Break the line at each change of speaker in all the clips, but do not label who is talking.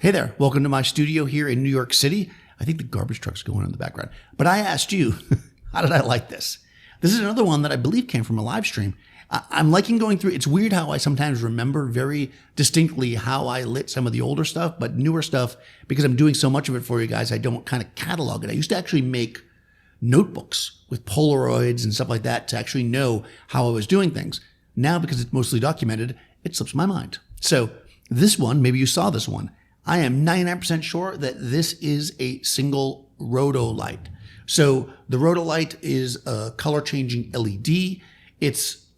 Hey there, welcome to my studio here in New York City. I think the garbage truck's going on in the background. But I asked you, how did I like this? This is another one that I believe came from a live stream. I'm liking going through. It's weird how I sometimes remember very distinctly how I lit some of the older stuff, but newer stuff, because I'm doing so much of it for you guys, I don't kind of catalog it. I used to actually make notebooks with Polaroids and stuff like that to actually know how I was doing things. Now, because it's mostly documented, it slips my mind. So this one, maybe you saw this one. I am 99% sure that this is a single roto light. So the roto light is a color changing LED.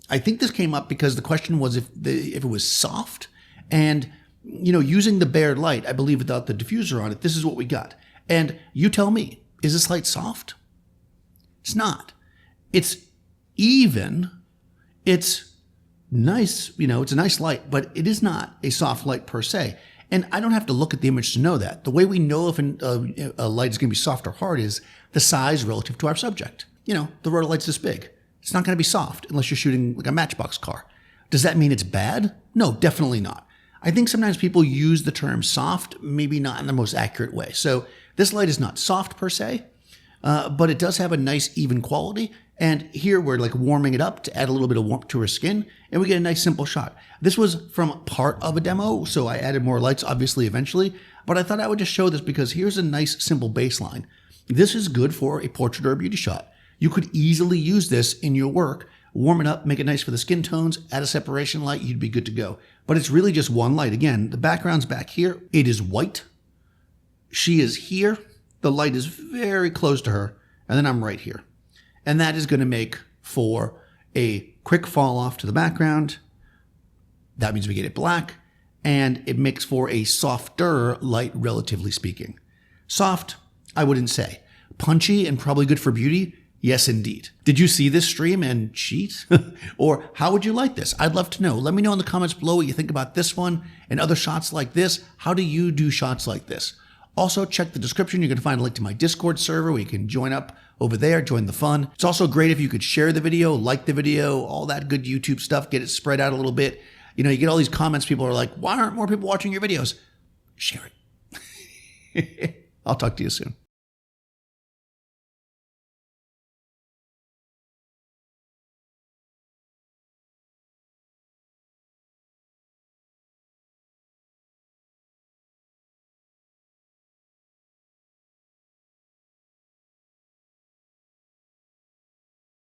I think this came up because the question was if it was soft, and using the bared light, I believe without the diffuser on it, this is what we got. And you tell me, is this light soft? It's not. It's even. It's nice. It's a nice light, but it is not a soft light per se. And I don't have to look at the image to know that. The way we know if a light is going to be soft or hard is the size relative to our subject. The roto light's this big. It's not going to be soft unless you're shooting like a Matchbox car. Does that mean it's bad? No, definitely not. I think sometimes people use the term soft, maybe not in the most accurate way. So this light is not soft per se, but it does have a nice even quality. And here we're like warming it up to add a little bit of warmth to her skin, and we get a nice simple shot. This was from part of a demo, so I added more lights obviously eventually, but I thought I would just show this because here's a nice simple baseline. This is good for a portrait or a beauty shot. You could easily use this in your work, warm it up, make it nice for the skin tones, add a separation light, you'd be good to go. But it's really just one light. Again, the background's back here. It is white. She is here. The light is very close to her, and then I'm right here. And that is going to make for a quick fall off to the background. That means we get it black, and it makes for a softer light, relatively speaking. Soft, I wouldn't say. Punchy and probably good for beauty. Yes, indeed. Did you see this stream and cheat? Or how would you like this? I'd love to know. Let me know in the comments below what you think about this one and other shots like this. How do you do shots like this? Also, check the description. You're going to find a link to my Discord server where you can join up over there, join the fun. It's also great if you could share the video, like the video, all that good YouTube stuff, get it spread out a little bit. You get all these comments. People are like, why aren't more people watching your videos? Share it. I'll talk to you soon.